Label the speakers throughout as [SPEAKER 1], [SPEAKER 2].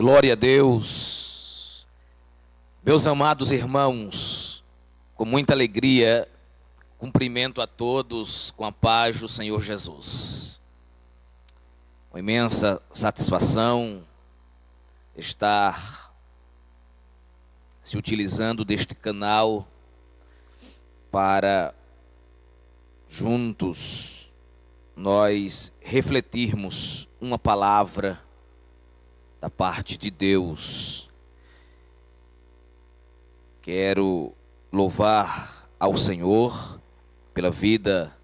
[SPEAKER 1] Glória a Deus. Meus amados irmãos, com muita alegria, cumprimento a todos com a paz do Senhor Jesus. Com imensa satisfação estar se utilizando deste canal para juntos nós refletirmos uma palavra da parte de Deus. Quero louvar ao Senhor pela vida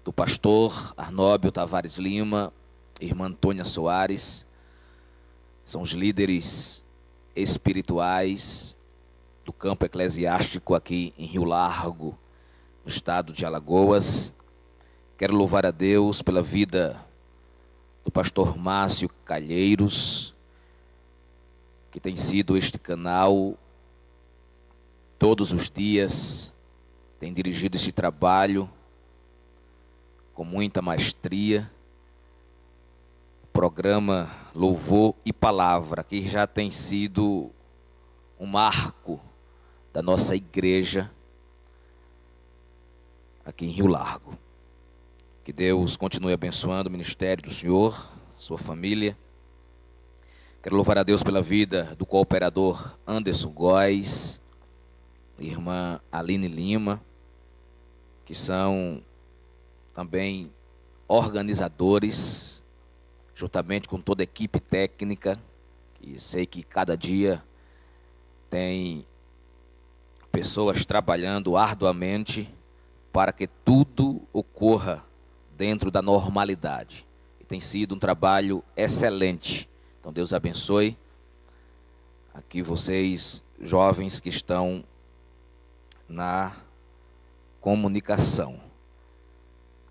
[SPEAKER 1] do pastor Arnóbio Tavares Lima, irmã Antônia Soares. São os líderes espirituais do campo eclesiástico aqui em Rio Largo, no estado de Alagoas. Quero louvar a Deus pela vida do pastor Márcio Calheiros, que tem sido este canal todos os dias, tem dirigido este trabalho com muita maestria. O programa Louvor e Palavra, que já tem sido um marco da nossa igreja aqui em Rio Largo. Que Deus continue abençoando o ministério do Senhor, sua família. Quero louvar a Deus pela vida do cooperador Anderson Góes, irmã Aline Lima, que são também organizadores, juntamente com toda a equipe técnica, que sei que cada dia tem pessoas trabalhando arduamente para que tudo ocorra dentro da normalidade. E tem sido um trabalho excelente. Então Deus abençoe aqui vocês, jovens que estão na comunicação.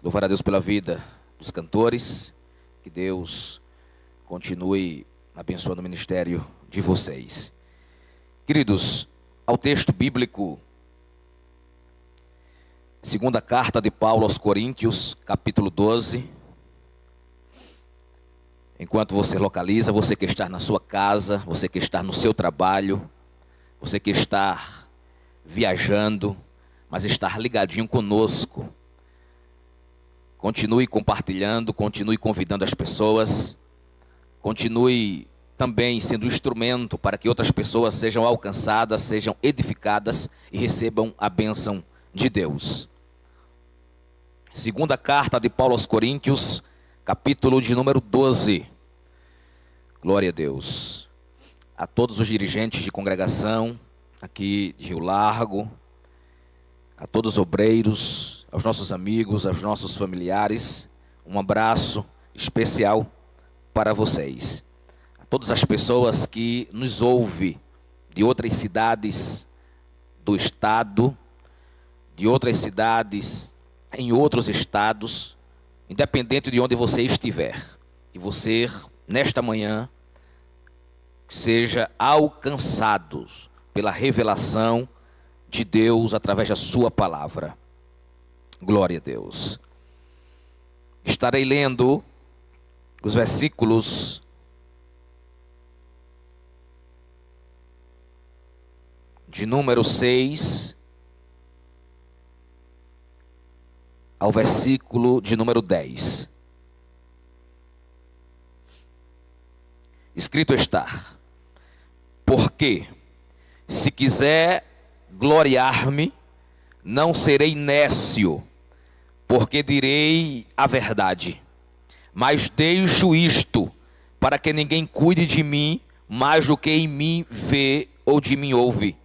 [SPEAKER 1] Louvar a Deus pela vida dos cantores. Que Deus continue abençoando o ministério de vocês. Queridos, ao texto bíblico, segunda carta de Paulo aos Coríntios, capítulo 12. Enquanto você localiza, você que está na sua casa, você que está no seu trabalho, você que está viajando, mas está ligadinho conosco. Continue compartilhando, continue convidando as pessoas, continue também sendo instrumento para que outras pessoas sejam alcançadas, sejam edificadas e recebam a bênção de Deus. Segunda carta de Paulo aos Coríntios, capítulo de número 12. Glória a Deus. A todos os dirigentes de congregação aqui de Rio Largo, a todos os obreiros, aos nossos amigos, aos nossos familiares, um abraço especial para vocês. A todas as pessoas que nos ouvem de outras cidades do estado, de outras cidades em outros estados, independente de onde você estiver, que você, nesta manhã, seja alcançado pela revelação de Deus através da sua palavra. Glória a Deus. Estarei lendo os versículos de número 6 ao versículo de número 10. Escrito está: porque se quiser gloriar-me, não serei nécio, porque direi a verdade. Mas deixo isto, para que ninguém cuide de mim mais do que em mim vê ou de mim ouve.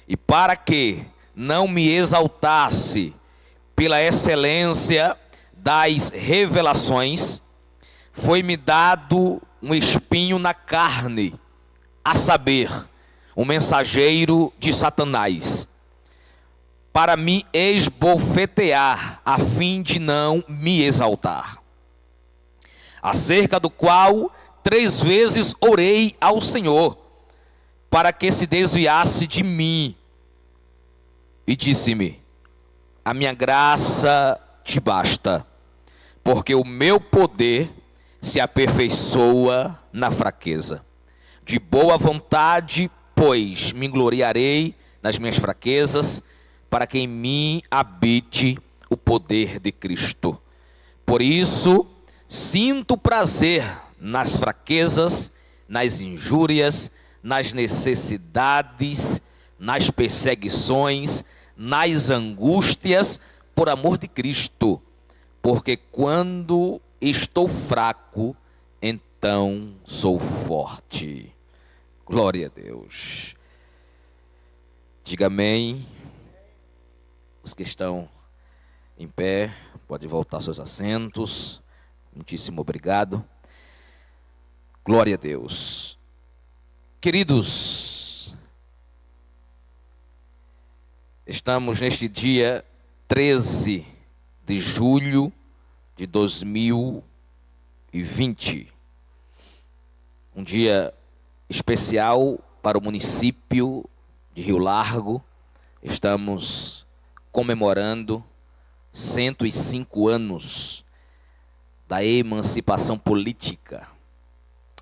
[SPEAKER 1] E para que não me exaltasse pela excelência das revelações, foi-me dado um espinho na carne, a saber, um mensageiro de Satanás, para me esbofetear, a fim de não me exaltar. Acerca do qual 3 vezes orei ao Senhor, para que se desviasse de mim. E disse-me: a minha graça te basta, porque o meu poder se aperfeiçoa na fraqueza. De boa vontade, pois, me gloriarei nas minhas fraquezas, para que em mim habite o poder de Cristo. Por isso, sinto prazer nas fraquezas, nas injúrias, nas necessidades, nas perseguições, nas angústias, por amor de Cristo. Porque quando estou fraco, então sou forte. Glória a Deus. Diga amém. Os que estão em pé, podem voltar aos seus assentos. Muitíssimo obrigado. Glória a Deus. Queridos, estamos neste dia 13 de julho de 2020. Um dia especial para o município de Rio Largo. Estamos comemorando 105 anos da emancipação política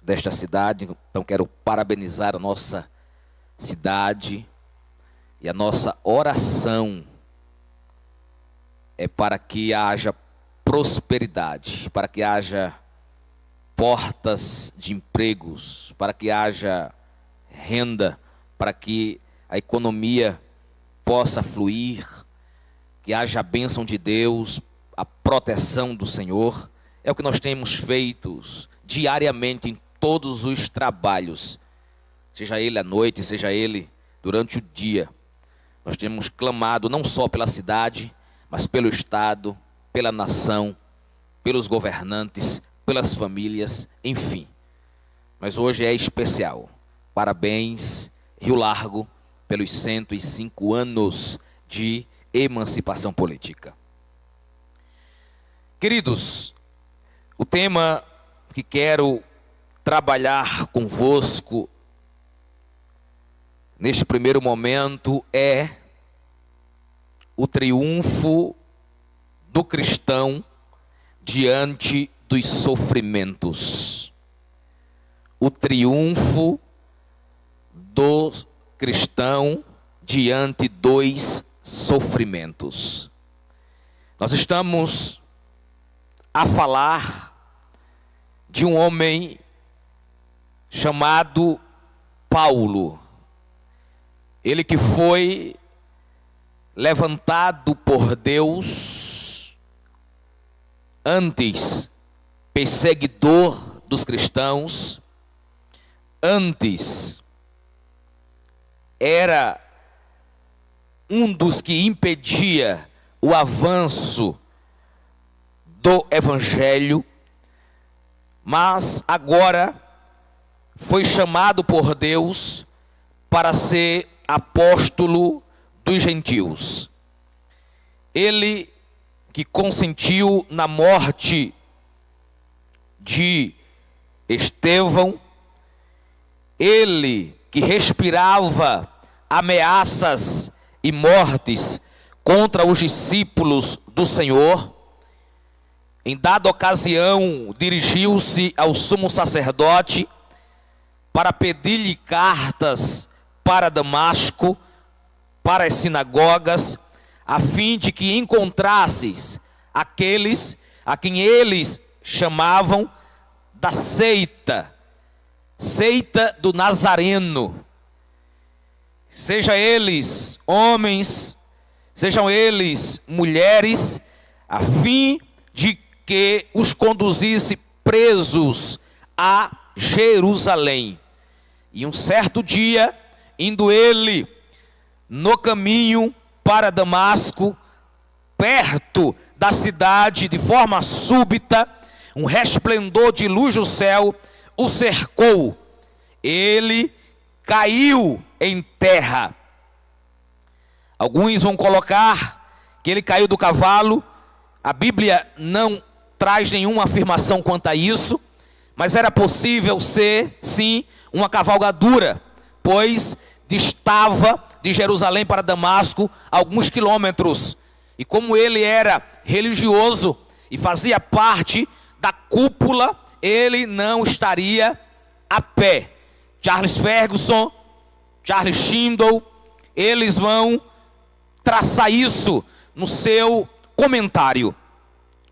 [SPEAKER 1] desta cidade. Então quero parabenizar a nossa cidade, e a nossa oração é para que haja prosperidade, para que haja portas de empregos, para que haja renda, para que a economia possa fluir, que haja a bênção de Deus, a proteção do Senhor. É o que nós temos feito diariamente em todos os trabalhos, seja ele à noite, seja ele durante o dia. Nós temos clamado não só pela cidade, mas pelo Estado, pela nação, pelos governantes, pelas famílias, enfim. Mas hoje é especial. Parabéns, Rio Largo, pelos 105 anos de emancipação política. Queridos, o tema que quero trabalhar convosco neste primeiro momento é o triunfo do cristão diante dos sofrimentos. O triunfo do cristão diante dos sofrimentos. Nós estamos a falar de um homem chamado Paulo. Ele que foi levantado por Deus, antes perseguidor dos cristãos, antes era um dos que impedia o avanço do evangelho, mas agora foi chamado por Deus para ser apóstolo dos gentios. Ele que consentiu na morte de Estevão, ele que respirava ameaças e mortes contra os discípulos do Senhor, em dada ocasião dirigiu-se ao sumo sacerdote para pedir-lhe cartas para Damasco, para as sinagogas, a fim de que encontrasses aqueles a quem eles chamavam da seita do Nazareno, seja eles homens, sejam eles mulheres, a fim de que os conduzisse presos a Jerusalém. E um certo dia, indo ele no caminho para Damasco, perto da cidade, de forma súbita, um resplendor de luz do céu o cercou. Ele caiu em terra. Alguns vão colocar que ele caiu do cavalo. A Bíblia não traz nenhuma afirmação quanto a isso, mas era possível ser, sim, uma cavalgadura, pois distava de Jerusalém para Damasco alguns quilômetros. E como ele era religioso e fazia parte da cúpula, ele não estaria a pé. Charles Ferguson, Charles Schindel, eles vão traçar isso no seu comentário.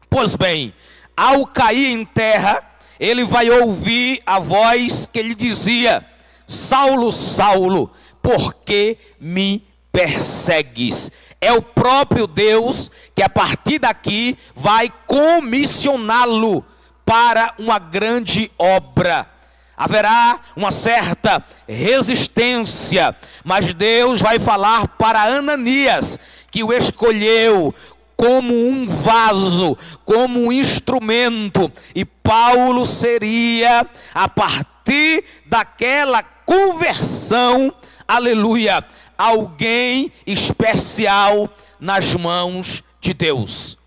[SPEAKER 1] Pois bem, ao cair em terra, ele vai ouvir a voz que lhe dizia: Saulo, Saulo, por que me persegues? É o próprio Deus que a partir daqui vai comissioná-lo para uma grande obra. Haverá uma certa resistência, mas Deus vai falar para Ananias, que o escolheu como um vaso, como um instrumento, e Paulo seria, a partir daquela conversão, aleluia, alguém especial nas mãos de Deus.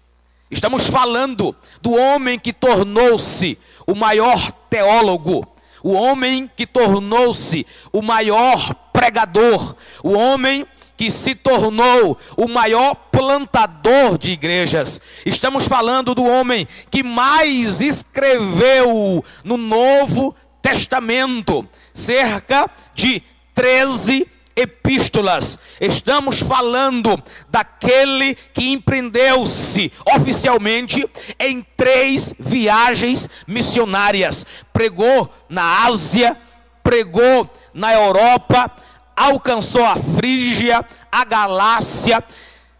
[SPEAKER 1] Estamos falando do homem que tornou-se o maior teólogo, o homem que tornou-se o maior pregador, o homem que se tornou o maior plantador de igrejas. Estamos falando do homem que mais escreveu no Novo Testamento, cerca de 13 epístolas. Estamos falando daquele que empreendeu-se oficialmente em 3 viagens missionárias. Pregou na Ásia, pregou na Europa, alcançou a Frígia, a Galácia,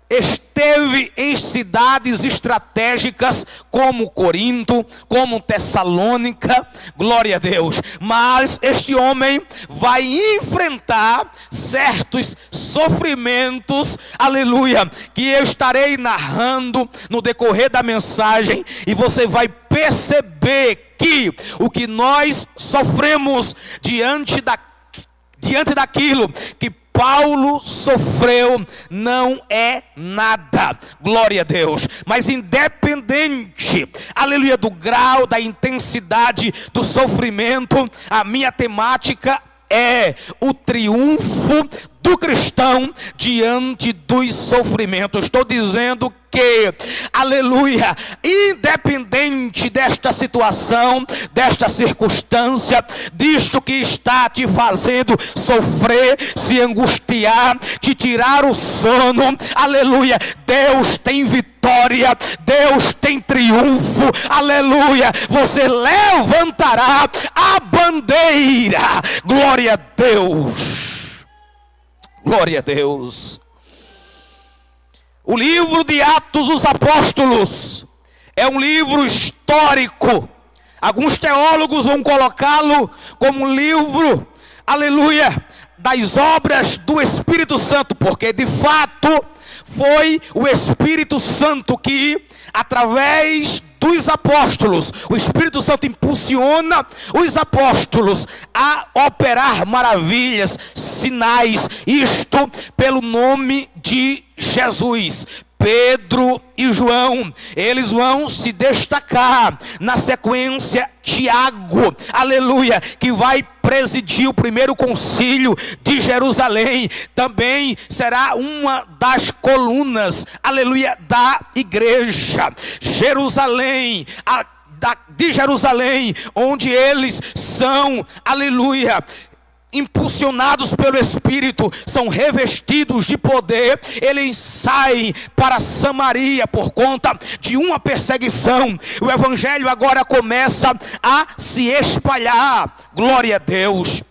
[SPEAKER 1] esteve em cidades estratégicas como Corinto, como Tessalônica, glória a Deus. Mas este homem vai enfrentar certos sofrimentos, aleluia, que eu estarei narrando no decorrer da mensagem, e você vai perceber que o que nós sofremos diante daquilo que Paulo sofreu não é nada, glória a Deus. Mas independente, aleluia, do grau, da intensidade do sofrimento, a minha temática é o triunfo do cristão diante dos sofrimentos. Estou dizendo que, aleluia, independente desta situação, desta circunstância, disto que está te fazendo sofrer, se angustiar, te tirar o sono, aleluia, Deus tem vitória, Deus tem triunfo, aleluia, você levantará a bandeira, glória a Deus. Glória a Deus. O livro de Atos dos Apóstolos é um livro histórico. Alguns teólogos vão colocá-lo como um livro, aleluia, das obras do Espírito Santo, porque de fato foi o Espírito Santo que, através dos apóstolos, o Espírito Santo impulsiona os apóstolos a operar maravilhas, sinais, isto pelo nome de Jesus. Pedro e João, eles vão se destacar. Na sequência, Tiago, aleluia, que vai presidir o primeiro concílio de Jerusalém, também será uma das colunas, aleluia, da igreja. Jerusalém, de Jerusalém, onde eles são, aleluia, impulsionados pelo Espírito, são revestidos de poder, eles saem para Samaria por conta de uma perseguição. O evangelho agora começa a se espalhar, glória a Deus.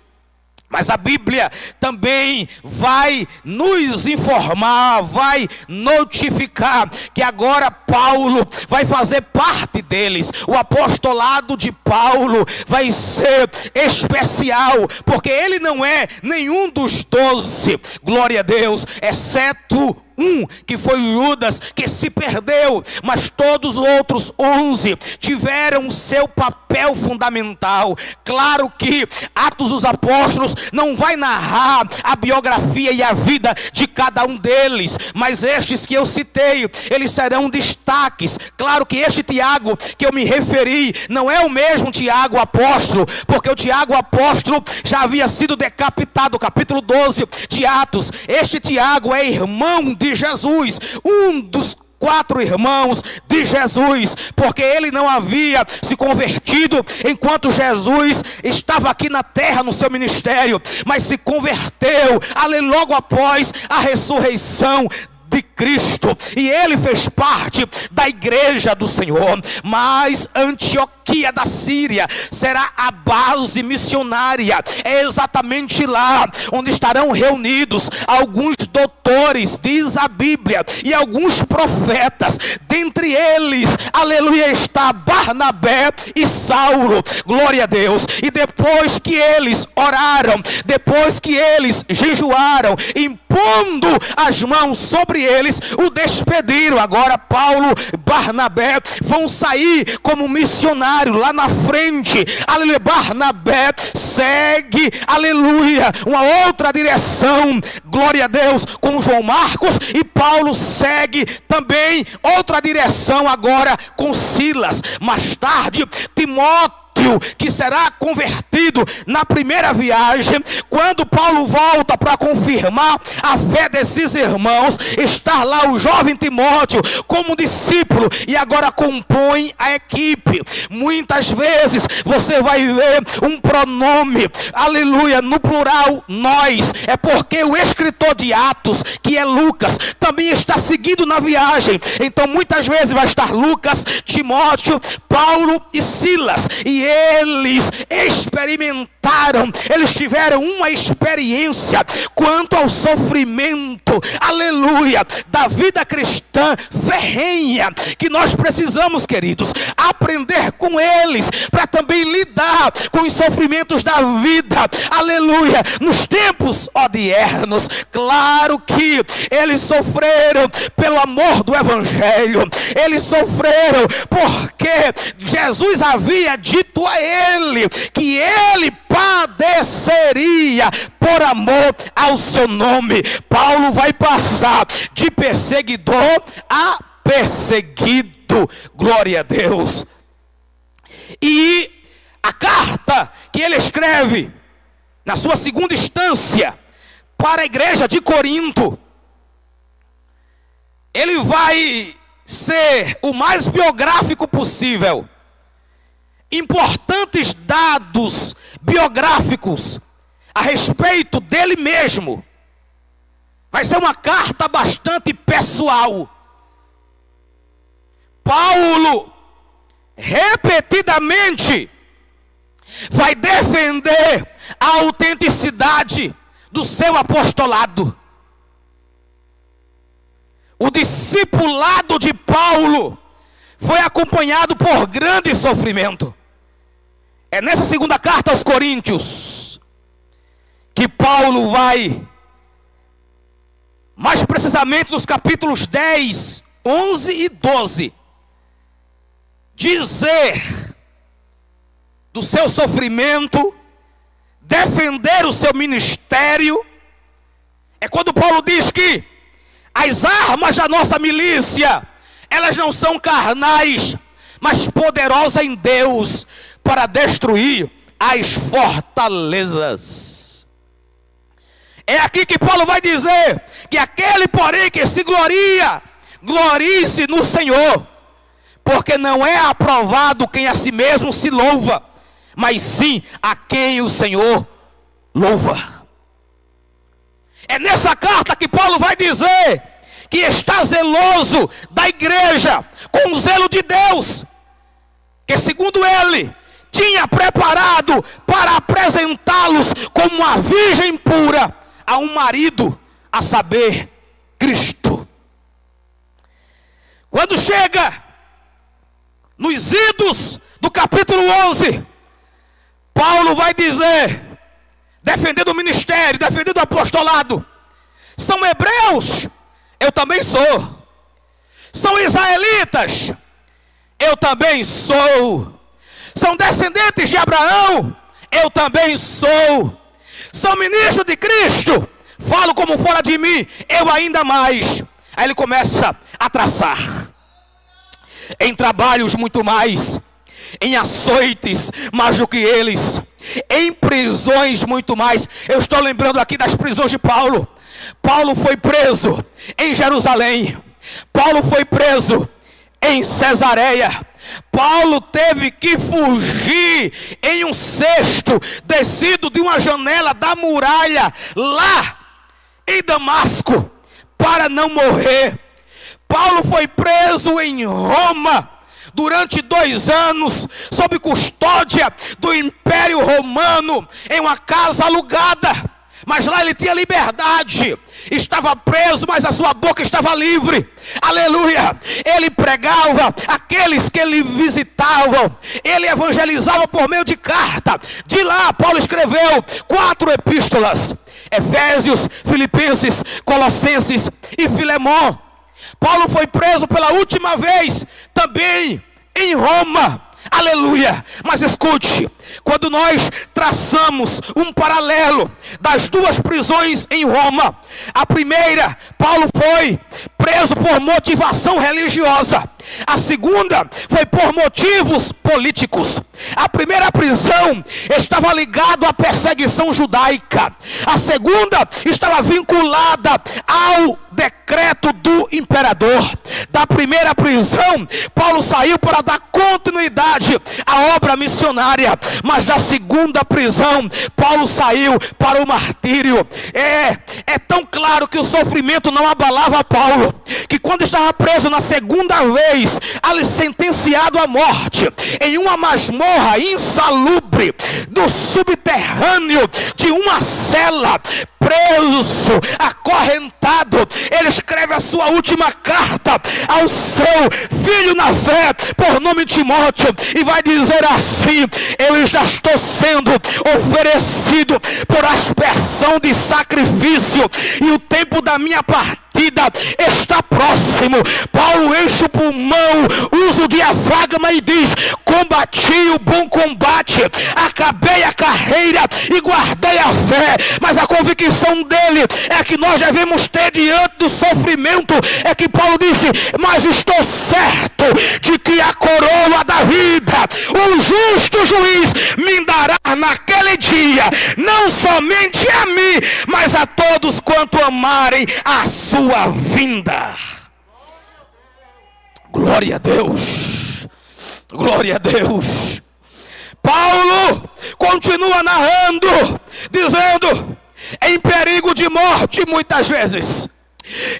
[SPEAKER 1] Mas a Bíblia também vai nos informar, vai notificar que agora Paulo vai fazer parte deles. O apostolado de Paulo vai ser especial, porque ele não é nenhum dos 12, glória a Deus, exceto um, que foi Judas, que se perdeu, mas todos os outros 11 tiveram seu papel fundamental. Claro que Atos dos Apóstolos não vai narrar a biografia e a vida de cada um deles, mas estes que eu citei, eles serão destaques. Claro que este Tiago que eu me referi não é o mesmo Tiago apóstolo, porque o Tiago apóstolo já havia sido decapitado, capítulo 12 de Atos. Este Tiago é irmão de Jesus, um dos 4 irmãos de Jesus, porque ele não havia se convertido enquanto Jesus estava aqui na terra no seu ministério, mas se converteu logo após a ressurreição de Cristo, e ele fez parte da igreja do Senhor. Mas Antioquia da Síria será a base missionária. É exatamente lá onde estarão reunidos alguns doutores, diz a Bíblia, e alguns profetas. Dentre eles, aleluia, está Barnabé e Saulo, glória a Deus. E depois que eles oraram, depois que eles jejuaram, impondo as mãos sobre eles, o despediram. Agora Paulo e Barnabé vão sair como missionário lá na frente. Aleluia. Barnabé segue, aleluia, uma outra direção, glória a Deus, com João Marcos, e Paulo segue também outra direção agora com Silas. Mais tarde, Timóteo, que será convertido na primeira viagem, quando Paulo volta para confirmar a fé desses irmãos, está lá o jovem Timóteo como discípulo, e agora compõe a equipe. Muitas vezes você vai ver um pronome, aleluia, no plural, nós. É porque o escritor de Atos, que é Lucas, também está seguindo na viagem. Então muitas vezes vai estar Lucas, Timóteo, Paulo e Silas, e eles experimentaram, eles tiveram uma experiência quanto ao sofrimento, aleluia, da vida cristã ferrenha, que nós precisamos, queridos, aprender com eles, para também lidar com os sofrimentos da vida, aleluia, nos tempos odiernos. Claro que eles sofreram pelo amor do evangelho, eles sofreram porque Jesus havia dito a ele que ele padeceria por amor ao seu nome. Paulo vai passar de perseguidor a perseguido, glória a Deus. E a carta que ele escreve na sua segunda instância para a igreja de Corinto, ele vai ser o mais biográfico possível. Importantes dados biográficos a respeito dele mesmo. Vai ser uma carta bastante pessoal. Paulo repetidamente vai defender a autenticidade do seu apostolado. O discipulado de Paulo foi acompanhado por grande sofrimento. É nessa segunda carta aos Coríntios que Paulo vai, mais precisamente nos capítulos 10, 11 e 12, dizer do seu sofrimento, defender o seu ministério. É quando Paulo diz que as armas da nossa milícia, elas não são carnais, mas poderosas em Deus para destruir as fortalezas. É aqui que Paulo vai dizer que aquele, porém, que se gloria, glorie-se no Senhor, porque não é aprovado quem a si mesmo se louva, mas sim a quem o Senhor louva. É nessa carta que Paulo vai dizer que está zeloso da igreja com o zelo de Deus, que segundo ele tinha preparado para apresentá-los como uma virgem pura a um marido, a saber, Cristo. Quando chega nos idos do capítulo 11, Paulo vai dizer, defendendo o ministério, defendendo o apostolado: são hebreus, eu também sou. São israelitas, eu também sou. São descendentes de Abraão, eu também sou. São ministros de Cristo, falo como fora de mim, eu ainda mais. Aí ele começa a traçar: em trabalhos muito mais, em açoites mais do que eles, em prisões muito mais. Eu estou lembrando aqui das prisões de Paulo. Paulo foi preso em Jerusalém. Paulo foi preso em Cesareia. Paulo teve que fugir em um cesto, descido de uma janela da muralha, lá em Damasco, para não morrer. Paulo foi preso em Roma durante 2 anos, sob custódia do Império Romano, em uma casa alugada. Mas lá ele tinha liberdade, estava preso, mas a sua boca estava livre, aleluia. Ele pregava aqueles que lhe visitavam, ele evangelizava por meio de carta. De lá Paulo escreveu 4 epístolas: Efésios, Filipenses, Colossenses e Filemão. Paulo foi preso pela última vez também em Roma, aleluia. Mas escute, quando nós traçamos um paralelo das 2 prisões em Roma, a primeira, Paulo foi preso por motivação religiosa. A segunda foi por motivos políticos. A primeira prisão estava ligada à perseguição judaica. A segunda estava vinculada ao decreto do imperador. Da primeira prisão, Paulo saiu para dar continuidade à obra missionária. Mas da segunda prisão, Paulo saiu para o martírio. É tão claro que o sofrimento não abalava Paulo, que quando estava preso na segunda vez, ali sentenciado à morte, em uma masmorra insalubre, no subterrâneo de uma cela, preso, acorrentado, ele escreve a sua última carta ao seu filho na fé, por nome Timóteo, e vai dizer assim: eu já estou sendo oferecido por aspersão de sacrifício, e o tempo da minha partida está próximo. Paulo enche o pulmão, usa o diafragma e diz: combati o bom combate, acabei a carreira e guardei a fé. Mas a convicção dele é que nós devemos ter diante do sofrimento, é que Paulo disse: mas estou certo de que a coroa da vida, o justo juiz, me dará naquele dia, não somente a mim, mas a todos quanto amarem a sua vinda. Glória a Deus, glória a Deus. Paulo continua narrando, dizendo: em perigo de morte muitas vezes,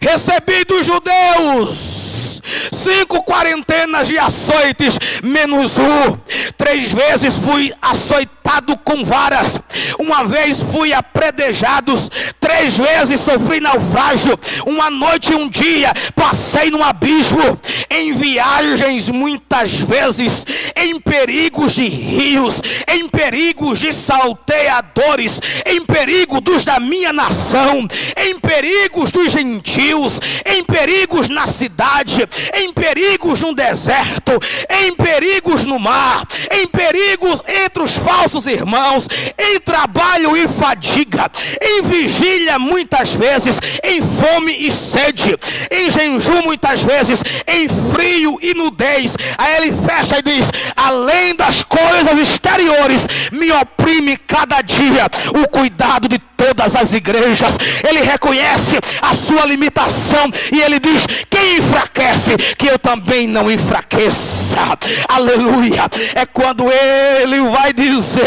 [SPEAKER 1] recebi dos judeus 5 quarentenas de açoites, menos 1. 3 vezes fui açoitado com varas. 1 vez fui apredejado. 3 vezes sofri naufrágio. 1 noite e 1 dia passei num abismo. Em viagens muitas vezes, em perigos de rios, em perigos de salteadores, em perigo dos da minha nação, em perigos dos gentios, em perigos na cidade, em perigos no deserto, em perigos no mar, em perigos entre os falsos irmãos, em trabalho e fadiga, em vigília muitas vezes, em fome e sede, em jejum muitas vezes, em frio e nudez. Aí ele fecha e diz: além das coisas exteriores, me oprime cada dia o cuidado de todas as igrejas. Ele reconhece a sua limitação e ele diz: quem enfraquece, que eu também não enfraqueça. Aleluia. É quando ele vai dizer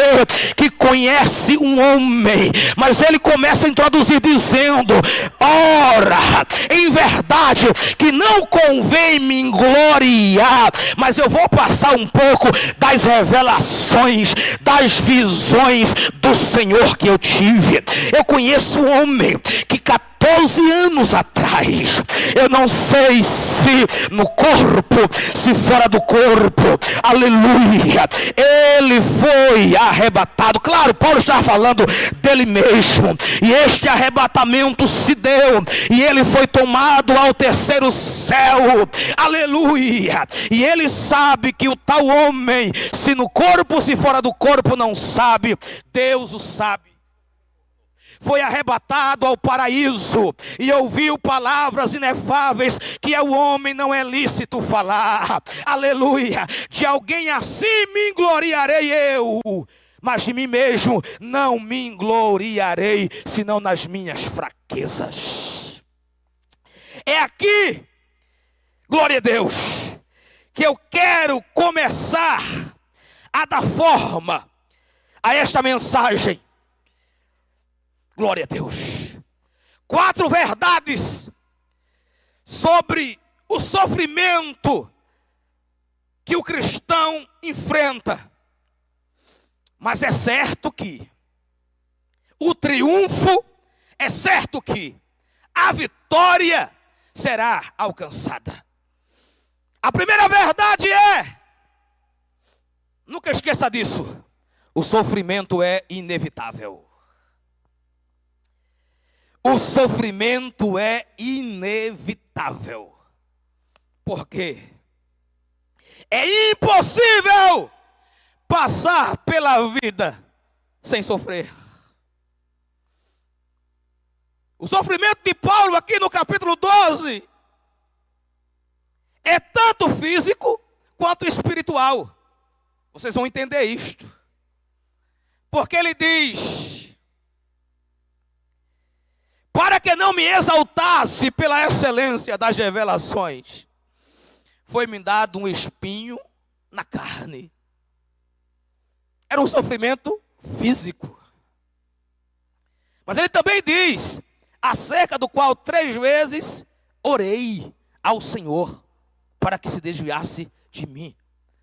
[SPEAKER 1] que conhece um homem, mas ele começa a introduzir dizendo: ora, em verdade que não convém me gloriar, mas eu vou passar um pouco das revelações, das visões do Senhor que eu tive. Eu conheço um homem que 14 anos atrás, eu não sei se no corpo, se fora do corpo, aleluia, ele foi arrebatado. Claro, Paulo estava falando dele mesmo, e este arrebatamento se deu, e ele foi tomado ao 3º céu, aleluia. E ele sabe que o tal homem, se no corpo, se fora do corpo, não sabe, Deus o sabe. Foi arrebatado ao paraíso e ouviu palavras inefáveis que ao homem não é lícito falar. Aleluia. De alguém assim me gloriarei eu, mas de mim mesmo não me gloriarei, senão nas minhas fraquezas. É aqui Glória a Deus. Que eu quero começar a dar forma a esta mensagem. Glória a Deus. 4 verdades sobre o sofrimento que o cristão enfrenta. Mas é certo que o triunfo, é certo que a vitória será alcançada. A primeira verdade é, nunca esqueça disso, o sofrimento é inevitável. O sofrimento é inevitável. Por quê? É impossível passar pela vida sem sofrer. O sofrimento de Paulo aqui no capítulo 12 é tanto físico quanto espiritual. Vocês vão entender isto. Porque ele diz: para que não me exaltasse pela excelência das revelações, foi-me dado um espinho na carne. Era um sofrimento físico. Mas ele também diz, acerca do qual 3 vezes orei ao Senhor para que se desviasse de mim.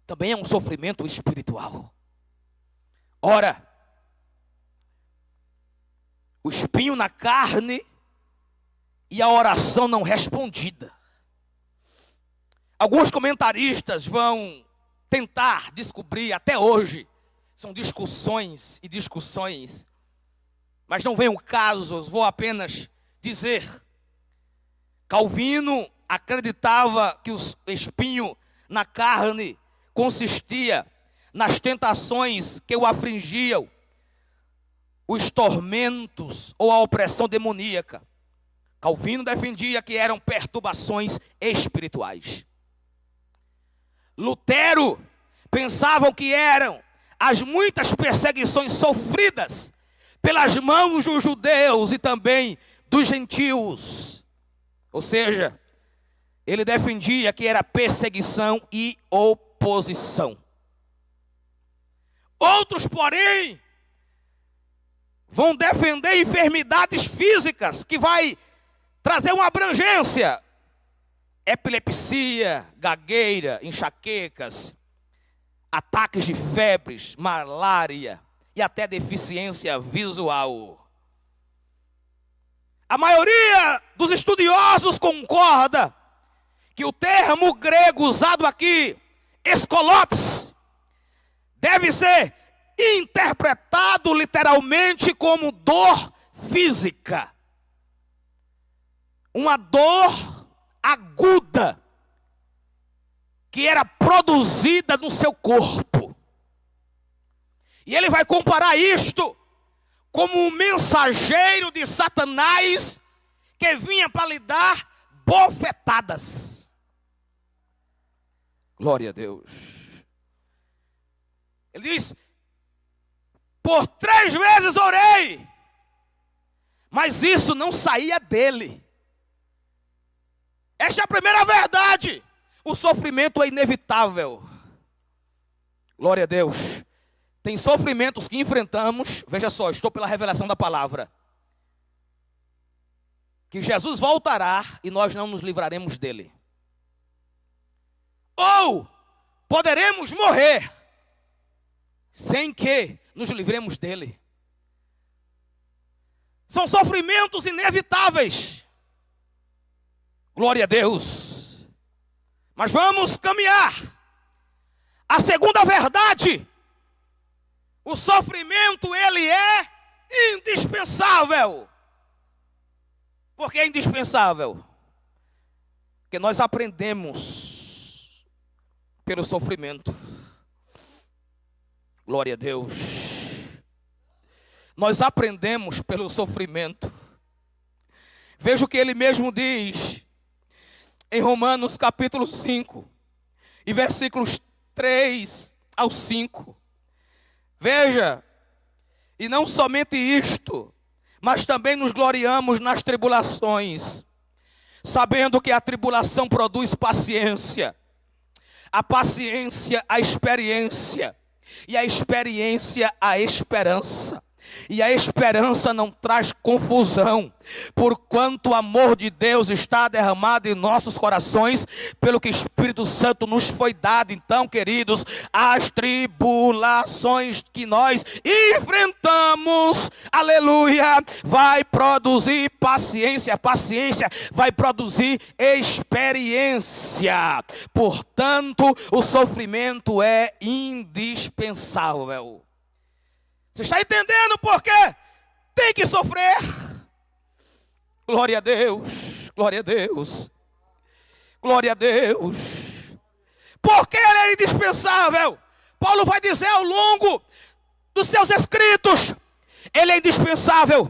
[SPEAKER 1] Também é um sofrimento espiritual. Ora, o espinho na carne e a oração não respondida. Alguns comentaristas vão tentar descobrir até hoje, são discussões e discussões, mas não vem o caso, vou apenas dizer. Calvino acreditava que o espinho na carne consistia nas tentações que o afligiam, os tormentos ou a opressão demoníaca. Calvino defendia que eram perturbações espirituais. Lutero pensavam que eram as muitas perseguições sofridas pelas mãos dos judeus e também dos gentios. Ou seja, ele defendia que era perseguição e oposição. Outros, porém, vão defender enfermidades físicas, que vai trazer uma abrangência. Epilepsia, gagueira, enxaquecas, ataques de febres, malária e até deficiência visual. A maioria dos estudiosos concorda que o termo grego usado aqui, eskolopes, deve ser interpretado literalmente como dor física. Uma dor aguda que era produzida no seu corpo. E ele vai comparar isto como um mensageiro de Satanás que vinha para lhe dar bofetadas. Glória a Deus. Ele diz: por 3 vezes orei, mas isso não saía dele. Esta é a primeira verdade. O sofrimento é inevitável. Glória a Deus. Tem sofrimentos que enfrentamos, veja só, estou pela revelação da palavra, que Jesus voltará e nós não nos livraremos dele. Ou poderemos morrer sem que nos livremos dele. São sofrimentos inevitáveis. Glória a Deus. Mas vamos caminhar. A segunda verdade: o sofrimento, ele é indispensável. Por que é indispensável? Porque nós aprendemos pelo sofrimento. Glória a Deus. Nós aprendemos pelo sofrimento. Veja o que ele mesmo diz em Romanos capítulo 5 e versículos 3 ao 5. Veja, e não somente isto, mas também nos gloriamos nas tribulações, sabendo que a tribulação produz paciência, a paciência a experiência, e a experiência a esperança. E a esperança não traz confusão, porquanto o amor de Deus está derramado em nossos corações, pelo que o Espírito Santo nos foi dado. Então, queridos, as tribulações que nós enfrentamos, aleluia, vai produzir paciência, paciência vai produzir experiência. Portanto, o sofrimento é indispensável. Você está entendendo por quê? Tem que sofrer. Glória a Deus, glória a Deus, glória a Deus. Porque ele é indispensável. Paulo vai dizer ao longo dos seus escritos, ele é indispensável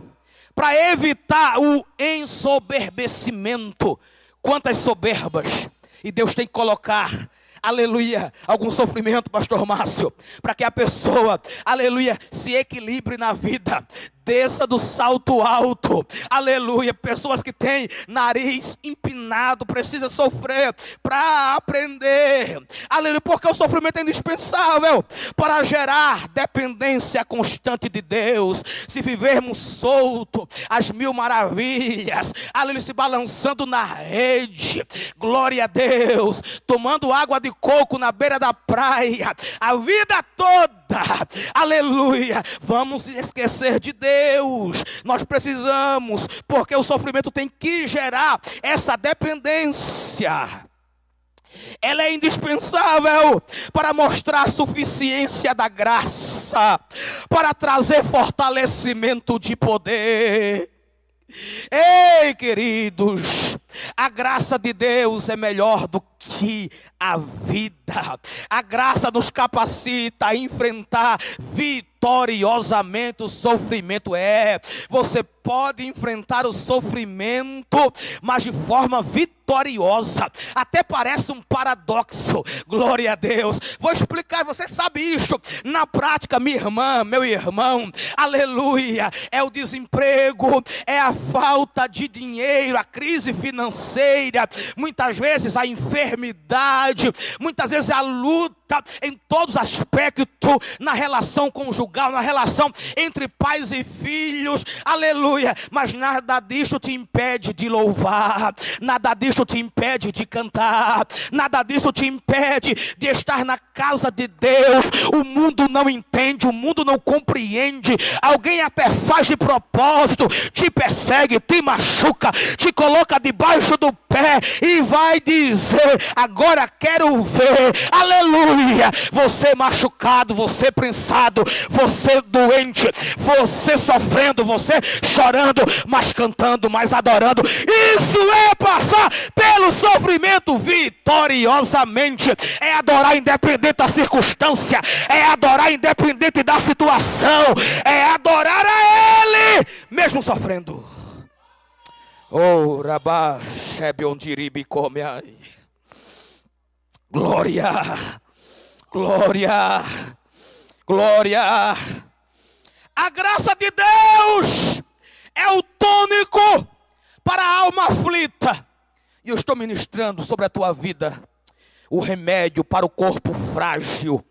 [SPEAKER 1] para evitar o ensoberbecimento. Quantas soberbas. E Deus tem que colocar, aleluia, algum sofrimento, pastor Márcio, para que a pessoa, aleluia, se equilibre na vida, desça do salto alto, aleluia. Pessoas que têm nariz empinado, precisam sofrer para aprender, aleluia, porque o sofrimento é indispensável para gerar dependência constante de Deus. Se vivermos solto, as mil maravilhas, aleluia, se balançando na rede, glória a Deus, tomando água de coco na beira da praia, a vida toda, aleluia, vamos esquecer de Deus. Nós precisamos, porque o sofrimento tem que gerar essa dependência. Ela é indispensável para mostrar a suficiência da graça, para trazer fortalecimento de poder. Ei, queridos, a graça de Deus é melhor do que a vida. A graça nos capacita a enfrentar vitoriosamente o sofrimento. Você pode enfrentar o sofrimento, mas de forma vitoriosa. Até parece um paradoxo. Glória a Deus. Vou explicar, você sabe isso. Na prática, minha irmã, meu irmão, aleluia, é o desemprego, é a falta de dinheiro, a crise financeira, muitas vezes a enfermidade, muitas vezes a luta em todos os aspectos, na relação conjugal, na relação entre pais e filhos, aleluia, mas nada disso te impede de louvar, nada disso te impede de cantar, nada disso te impede de estar na casa de Deus. O mundo não entende, o mundo não compreende, alguém até faz de propósito, te persegue, te machuca, te coloca debaixo do pé e vai dizer, agora quero ver, aleluia, você machucado, você prensado, você doente, você sofrendo, você chorando, mas cantando, mas adorando. Isso é passar pelo sofrimento vitoriosamente. É adorar independente da circunstância, é adorar independente da situação, é adorar a Ele mesmo sofrendo. Oh, Rabá, Shebeondiribi come ai. Glória, glória, glória. A graça de Deus é o tônico para a alma aflita. E eu estou ministrando sobre a tua vida o remédio para o corpo frágil,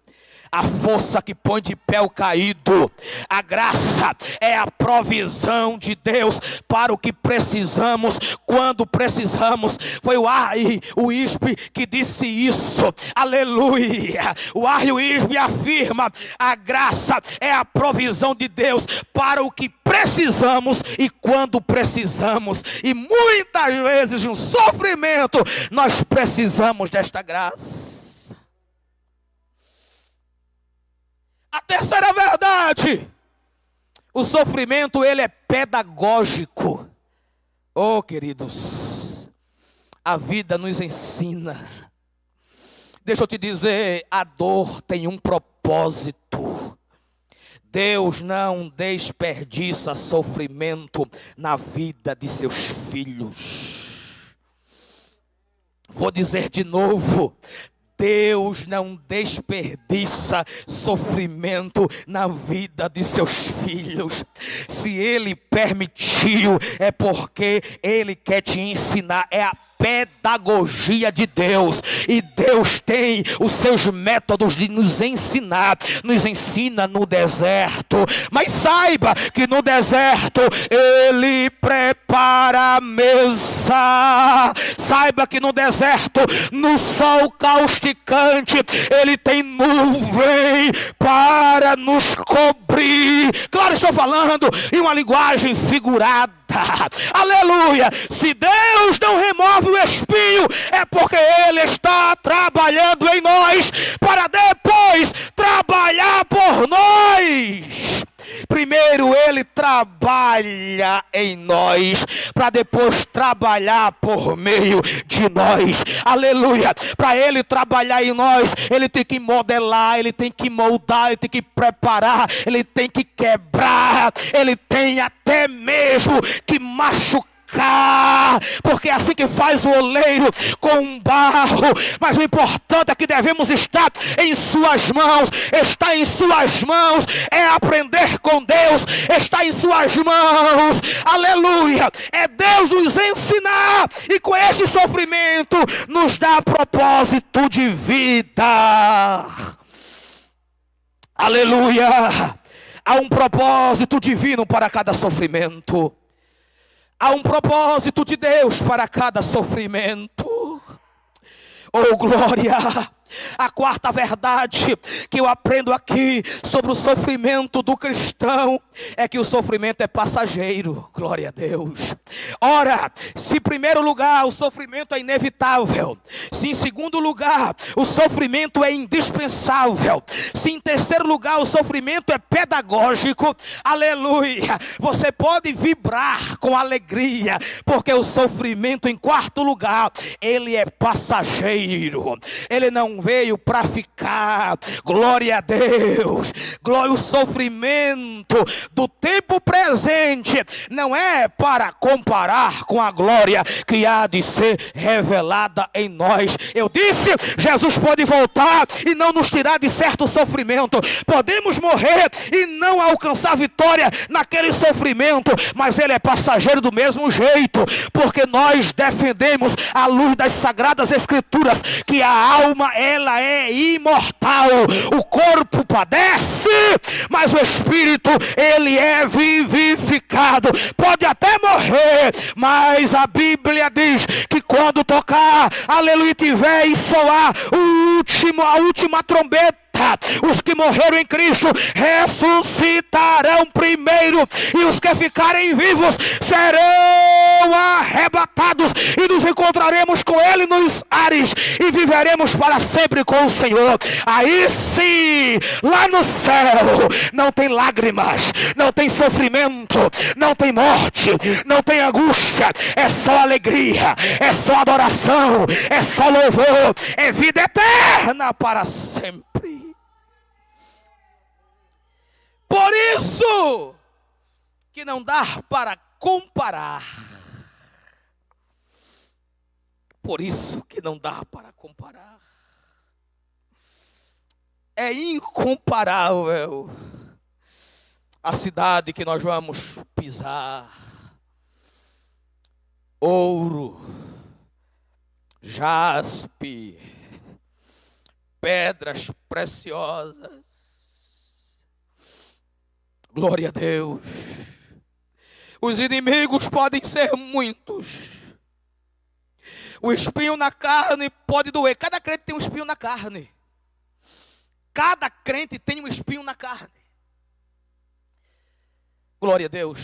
[SPEAKER 1] a força que põe de pé o caído. A graça é a provisão de Deus para o que precisamos, quando precisamos. Foi o Wisby que disse isso, aleluia. O Wisby afirma, a graça é a provisão de Deus para o que precisamos e quando precisamos. E muitas vezes no sofrimento nós precisamos desta graça. A terceira verdade, o sofrimento ele é pedagógico. Oh, queridos, a vida nos ensina. Deixa eu te dizer, a dor tem um propósito. Deus não desperdiça sofrimento na vida de seus filhos. Vou dizer de novo, Deus não desperdiça sofrimento na vida de seus filhos. Se Ele permitiu, é porque Ele quer te ensinar. É a pedagogia de Deus, e Deus tem os seus métodos de nos ensinar. Nos ensina no deserto, mas saiba que no deserto Ele prepara a mesa. Saiba que no deserto, no sol causticante, Ele tem nuvem para nos cobrir. Claro, estou falando em uma linguagem figurada. Aleluia! Se Deus não remove o espinho, é porque Ele está trabalhando em nós, para depois trabalhar por nós. Primeiro Ele trabalha em nós, para depois trabalhar por meio de nós. Aleluia! Para Ele trabalhar em nós, Ele tem que modelar, Ele tem que moldar, Ele tem que preparar, Ele tem que quebrar, Ele tem até mesmo que machucar, porque é assim que faz o oleiro com o barro. Mas o importante é que devemos estar em suas mãos. Estar em suas mãos é aprender com Deus. Está em suas mãos, aleluia, é Deus nos ensinar, e com este sofrimento nos dá propósito de vida. Aleluia. Há um propósito divino para cada sofrimento. Há um propósito de Deus para cada sofrimento. Oh, glória! A quarta verdade que eu aprendo aqui sobre o sofrimento do cristão é que o sofrimento é passageiro. Glória a Deus. Ora, se em primeiro lugar o sofrimento é inevitável, se em segundo lugar o sofrimento é indispensável, se em terceiro lugar o sofrimento é pedagógico, aleluia, você pode vibrar com alegria, porque o sofrimento, em quarto lugar, ele é passageiro. Ele não veio para ficar. Glória a Deus. Glória. O sofrimento do tempo presente não é para comparar com a glória que há de ser revelada em nós. Eu disse, Jesus pode voltar e não nos tirar de certo sofrimento. Podemos morrer e não alcançar vitória naquele sofrimento, mas ele é passageiro do mesmo jeito, porque nós defendemos à luz das sagradas escrituras que a alma, ela é imortal. O corpo padece, mas o espírito, ele é vivificado. Pode até morrer, mas a Bíblia diz que quando tocar, aleluia, tiver e soar a última trombeta, os que morreram em Cristo ressuscitarão primeiro, e os que ficarem vivos serão arrebatados, e nos encontraremos com Ele nos ares, e viveremos para sempre com o Senhor. Aí sim, lá no céu, não tem lágrimas, não tem sofrimento, não tem morte, não tem angústia, é só alegria, é só adoração, é só louvor, é vida eterna para sempre. Por isso que não dá para comparar. Por isso que não dá para comparar. É incomparável a cidade que nós vamos pisar. Ouro, jaspe, pedras preciosas. Glória a Deus. Os inimigos podem ser muitos. O espinho na carne pode doer. Cada crente tem um espinho na carne. Cada crente tem um espinho na carne. Glória a Deus.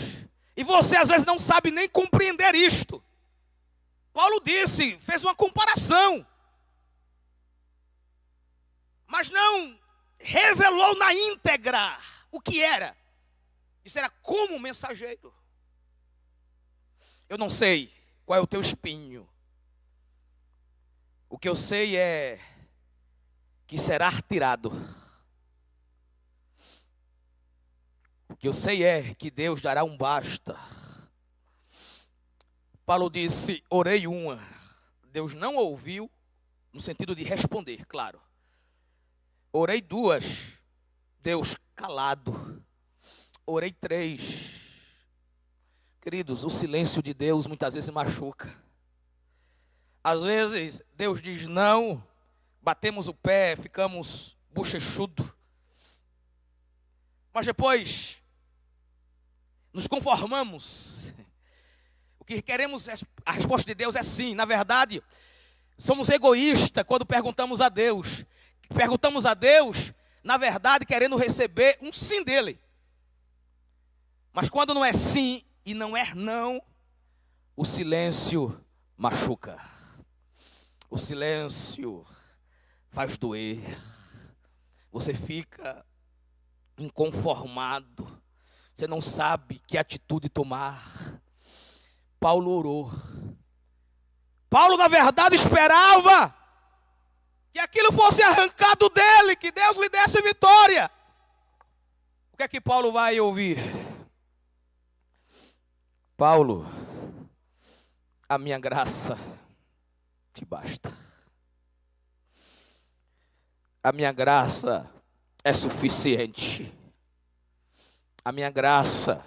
[SPEAKER 1] E você às vezes não sabe nem compreender isto. Paulo disse, fez uma comparação, mas não revelou na íntegra o que era. Isso era como mensageiro. Eu não sei qual é o teu espinho. O que eu sei é que será retirado. O que eu sei é que Deus dará um basta. Paulo disse, orei uma. Deus não ouviu, no sentido de responder, claro. Orei 2, Deus calado. Orei 3. Queridos, o silêncio de Deus muitas vezes machuca. Às vezes Deus diz não, batemos o pé, ficamos bochechudo. Mas depois nos conformamos. O que queremos, a resposta de Deus é sim. Na verdade, somos egoístas quando perguntamos a Deus. Perguntamos a Deus, na verdade, querendo receber um sim dele. Mas quando não é sim e não é não, o silêncio machuca. O silêncio faz doer. Você fica inconformado. Você não sabe que atitude tomar. Paulo orou. Paulo, na verdade, esperava que aquilo fosse arrancado dele, que Deus lhe desse vitória. O que é que Paulo vai ouvir? Paulo, a minha graça te basta. A minha graça é suficiente. A minha graça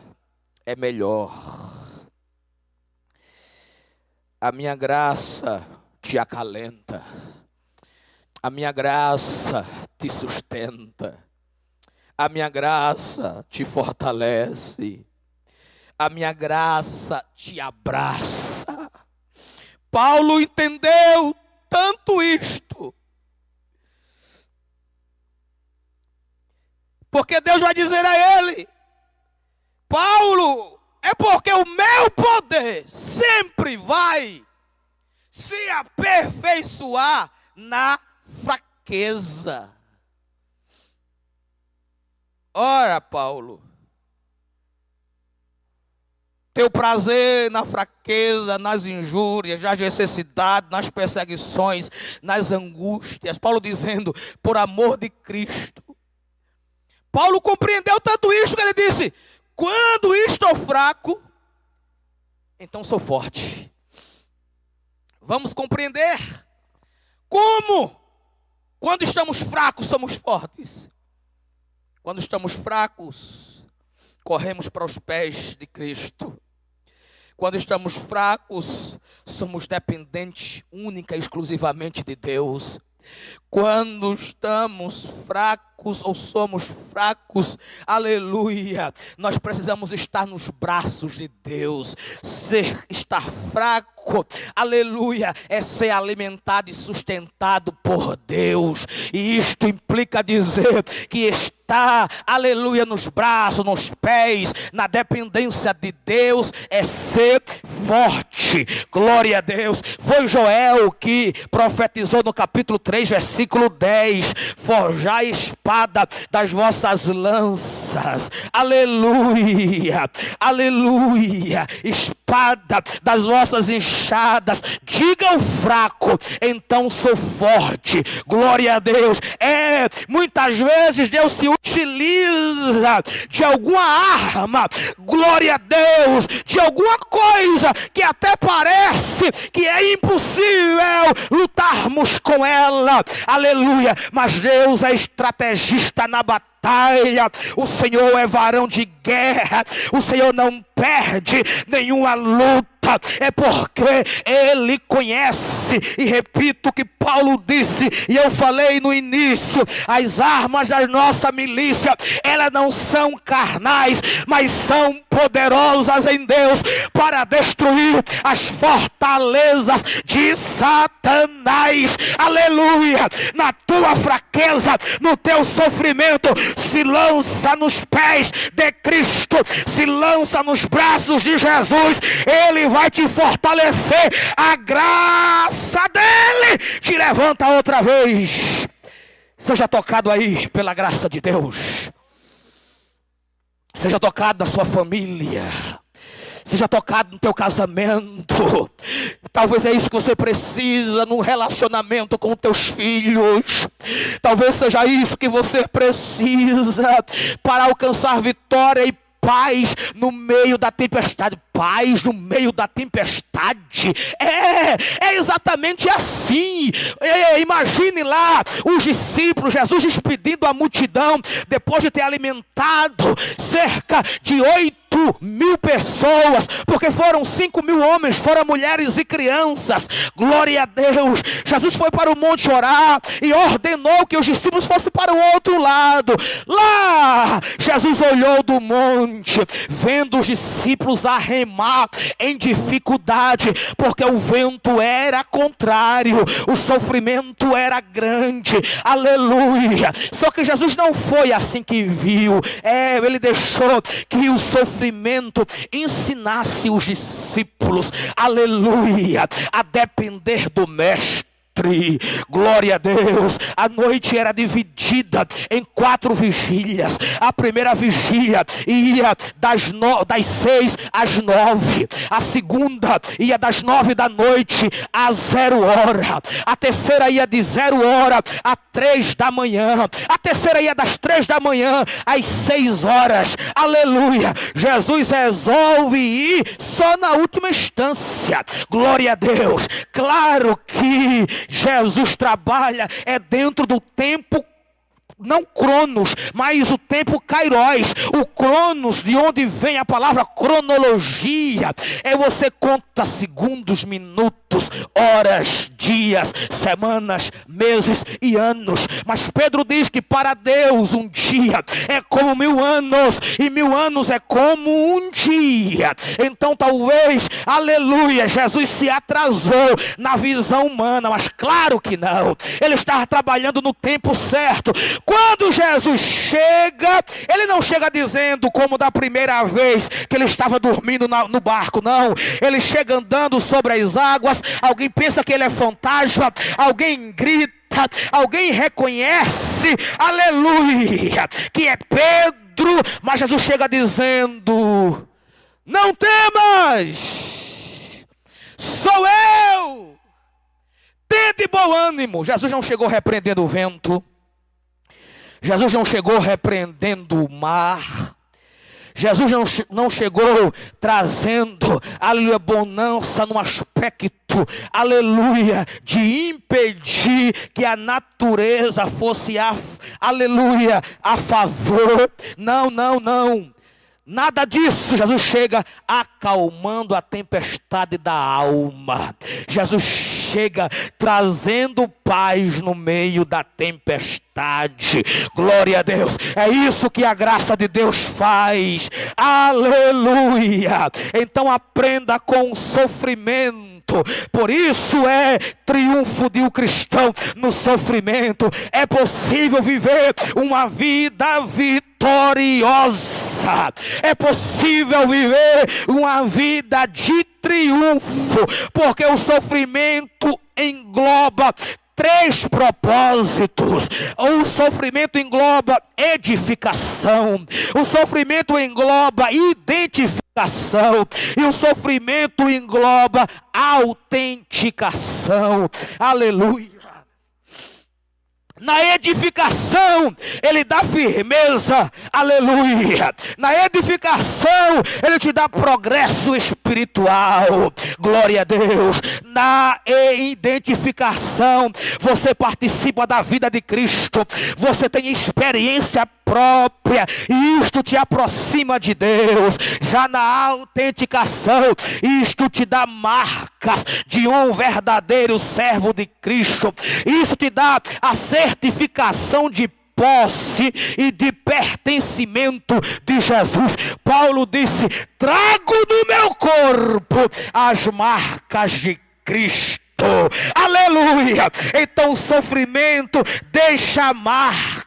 [SPEAKER 1] é melhor. A minha graça te acalenta. A minha graça te sustenta. A minha graça te fortalece. A minha graça te abraça. Paulo entendeu tanto isto. Porque Deus vai dizer a ele: Paulo, é porque o meu poder sempre vai se aperfeiçoar na fraqueza. Ora, Paulo, teu prazer na fraqueza, nas injúrias, nas necessidades, nas perseguições, nas angústias. Paulo dizendo, por amor de Cristo. Paulo compreendeu tanto isto que ele disse: quando estou fraco, então sou forte. Vamos compreender como, quando estamos fracos, somos fortes. Quando estamos fracos, corremos para os pés de Cristo. Quando estamos fracos, somos dependentes única e exclusivamente de Deus. Quando estamos fracos ou somos fracos, aleluia, nós precisamos estar nos braços de Deus. Estar fraco, aleluia, é ser alimentado e sustentado por Deus. E isto implica dizer que está, aleluia, nos braços, nos pés, na dependência de Deus, é ser forte. Glória a Deus. Foi Joel que profetizou no capítulo 3, versículo 10: forjai a espada das vossas lanças. Aleluia, aleluia. Espada das vossas enxadas. Diga ao fraco, então sou forte. Glória a Deus. Muitas vezes Deus se utiliza de alguma arma, glória a Deus, de alguma coisa que até parece que é impossível lutarmos com ela, aleluia, mas Deus é estrategista na batalha. O Senhor é varão de guerra, o Senhor não perde nenhuma luta. É porque Ele conhece, e repito o que Paulo disse, e eu falei no início: as armas da nossa milícia, elas não são carnais, mas são poderosas em Deus para destruir as fortalezas de Satanás. Aleluia. Na tua fraqueza, no teu sofrimento, se lança nos pés de Cristo, se lança nos braços de Jesus. Ele vai te fortalecer. A graça dele te levanta outra vez. Seja tocado aí pela graça de Deus. Seja tocado na sua família. Seja tocado no teu casamento. Talvez é isso que você precisa no relacionamento com teus filhos. Talvez seja isso que você precisa para alcançar vitória e paz no meio da tempestade. Paz no meio da tempestade. É exatamente assim. Imagine lá os discípulos, Jesus despedindo a multidão, depois de ter alimentado cerca de 8.000 pessoas, porque foram 5.000 homens, foram mulheres e crianças. Glória a Deus. Jesus foi para o monte orar e ordenou que os discípulos fossem para o outro lado. Lá, Jesus olhou do monte, vendo os discípulos remar em dificuldade, porque o vento era contrário, o sofrimento era grande. Aleluia. Só que Jesus não foi assim que viu. Ele deixou que o sofrimento ensinasse os discípulos, aleluia, a depender do mestre. Glória a Deus. A noite era dividida em 4 vigílias. A primeira vigília ia das 6 às 9. A segunda ia das 9 da noite às 0 hora. A terceira ia de 0 hora a 3 da manhã. A terceira ia das 3 da manhã às 6 horas. Aleluia. Jesus resolve ir só na última instância. Glória a Deus. Claro que Jesus trabalha dentro do tempo, não cronos, mas o tempo kairos. O cronos, de onde vem a palavra cronologia, você conta segundos, minutos, horas, dias, semanas, meses e anos. Mas Pedro diz que para Deus um dia é como 1000 anos, e 1000 anos é como um dia. Então talvez, aleluia, Jesus se atrasou na visão humana, mas claro que não. Ele estava trabalhando no tempo certo. Quando Jesus chega, ele não chega dizendo como da primeira vez que ele estava dormindo no barco, não. Ele chega andando sobre as águas. Alguém pensa que ele é fantasma, alguém grita, alguém reconhece, aleluia, que é Pedro. Mas Jesus chega dizendo: não temas, sou eu, tende bom ânimo. Jesus não chegou repreendendo o vento. Jesus não chegou repreendendo o mar. Jesus não chegou trazendo, aleluia, bonança no aspecto, aleluia, de impedir que a natureza fosse, aleluia, a favor. Não. Nada disso. Jesus chega acalmando a tempestade da alma. Jesus chega trazendo paz no meio da tempestade. Glória a Deus. É isso que a graça de Deus faz. Aleluia. Então aprenda com o sofrimento. Por isso é triunfo de um cristão no sofrimento. É possível viver uma vida vitoriosa. É possível viver uma vida de triunfo, porque o sofrimento engloba 3 propósitos. O sofrimento engloba edificação, o sofrimento engloba identificação, e o sofrimento engloba autenticação. Aleluia. Na edificação, ele dá firmeza, aleluia. Na edificação, ele te dá progresso espiritual, glória a Deus. Na identificação, você participa da vida de Cristo, você tem experiência própria, e isto te aproxima de Deus. Já na autenticação, isto te dá marcas de um verdadeiro servo de Cristo. Isso te dá a certificação de posse e de pertencimento de Jesus. Paulo disse: trago no meu corpo as marcas de Cristo. Aleluia. Então o sofrimento deixa marca,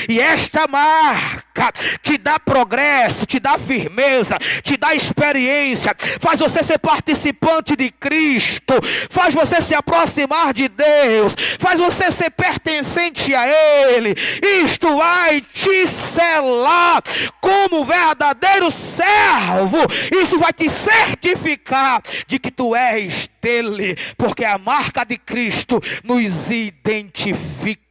[SPEAKER 1] e esta marca te dá progresso, te dá firmeza, te dá experiência, faz você ser participante de Cristo, faz você se aproximar de Deus, faz você ser pertencente a Ele. Isto vai te selar como verdadeiro servo. Isso vai te certificar de que tu és dele, porque a marca de Cristo nos identifica.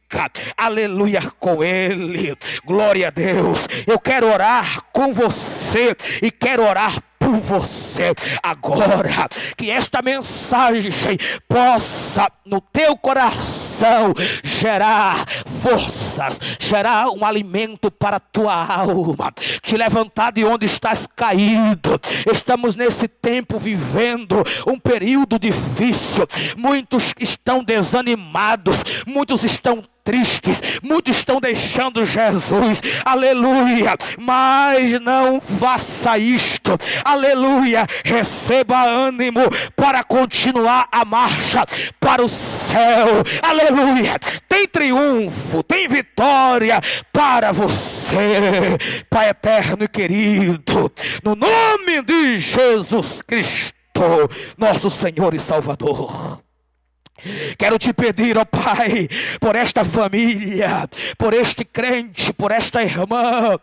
[SPEAKER 2] aleluia, com ele. Glória a Deus. Eu quero orar com você e quero orar por você agora, que esta mensagem possa no teu coração gerar forças, gerar um alimento para a tua alma, te levantar de onde estás caído. Estamos nesse tempo vivendo um período difícil, muitos estão desanimados, muitos estão tristes, muitos estão deixando Jesus, aleluia, mas não faça isto, aleluia, receba ânimo para continuar a marcha para o céu, aleluia, tem triunfo, tem vitória para você, Pai eterno e querido, no nome de Jesus Cristo, nosso Senhor e Salvador. Quero te pedir, ó Pai, por esta família, por este crente, por esta irmã.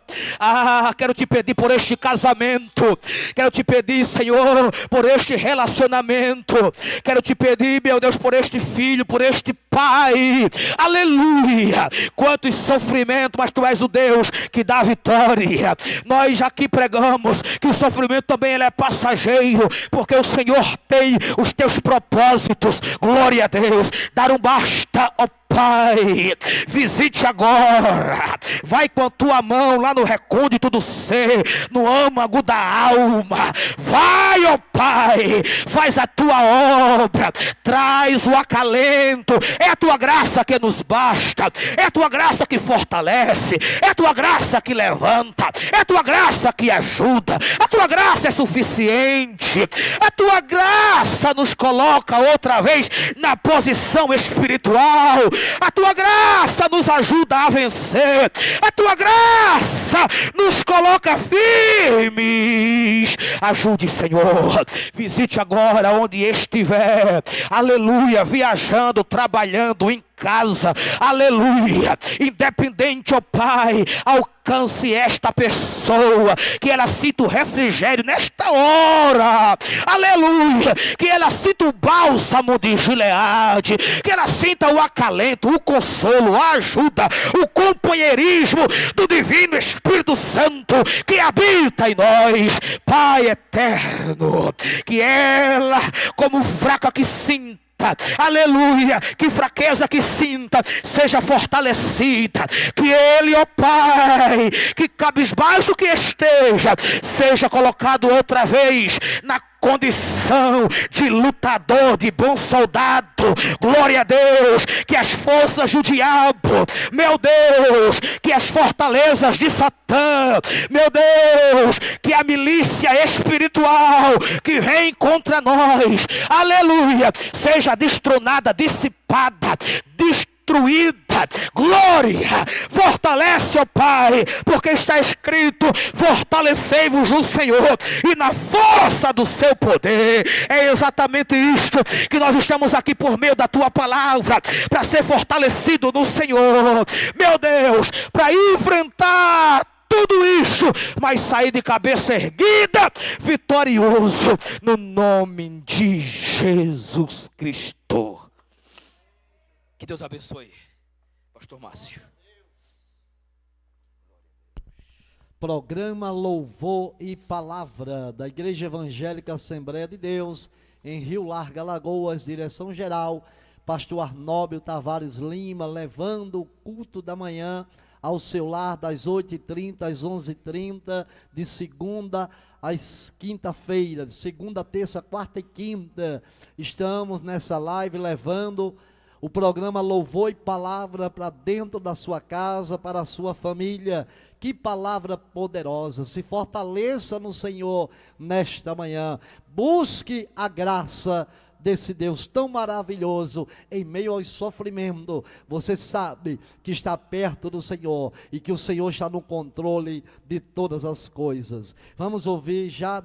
[SPEAKER 2] Quero te pedir por este casamento. Quero te pedir, Senhor, por este relacionamento. Quero te pedir, meu Deus, por este filho, por este pai. Aleluia. Quantos sofrimentos, mas Tu és o Deus que dá vitória. Nós aqui pregamos que o sofrimento também ele é passageiro, porque o Senhor tem os Teus propósitos. Glória a Deus, dar um basta, ó Pai, visite agora, vai com a Tua mão lá no recôndito do ser, no âmago da alma, vai, ó Pai, faz a Tua obra, traz o acalento, é a Tua graça que nos basta, é a Tua graça que fortalece, é a Tua graça que levanta, é a Tua graça que ajuda, a Tua graça é suficiente, a Tua graça nos coloca outra vez na posição espiritual, a Tua graça nos ajuda a vencer, a Tua graça nos coloca firmes. Ajude, Senhor, visite agora onde estiver, aleluia, viajando, trabalhando, em casa, aleluia, independente, ó Pai, alcance esta pessoa, que ela sinta o refrigério nesta hora, aleluia, que ela sinta o bálsamo de Gileade, que ela sinta o acalento, o consolo, a ajuda, o companheirismo do divino Espírito Santo que habita em nós, Pai eterno, que ela, como fraca que sinta, aleluia, que fraqueza que sinta, seja fortalecida, que ele, ó Pai, que cabisbaixo que esteja, seja colocado outra vez na condição de lutador, de bom soldado. Glória a Deus, que as forças do diabo, meu Deus, que as fortalezas de Satã, meu Deus, que a milícia espiritual que vem contra nós, aleluia, seja destronada, dissipada, destruída. Glória, fortalece, ó Pai, porque está escrito: fortalecei-vos no Senhor e na força do seu poder. É exatamente isto que nós estamos aqui por meio da Tua palavra, para ser fortalecido no Senhor, meu Deus, para enfrentar tudo isso, mas sair de cabeça erguida, vitorioso, no nome de Jesus Cristo. Que Deus abençoe, Pastor Márcio.
[SPEAKER 3] Programa Louvor e Palavra da Igreja Evangélica Assembleia de Deus, em Rio Largo, Alagoas, direção geral, Pastor Arnóbio Tavares Lima, levando o culto da manhã ao seu lar das 8h30 às 11h30, de segunda às quinta-feira, de segunda, terça, quarta e quinta. Estamos nessa live levando o programa Louvor e Palavra para dentro da sua casa, para a sua família. Que palavra poderosa! Se fortaleça no Senhor nesta manhã. Busque a graça desse Deus tão maravilhoso em meio ao sofrimento. Você sabe que está perto do Senhor e que o Senhor está no controle de todas as coisas. Vamos ouvir já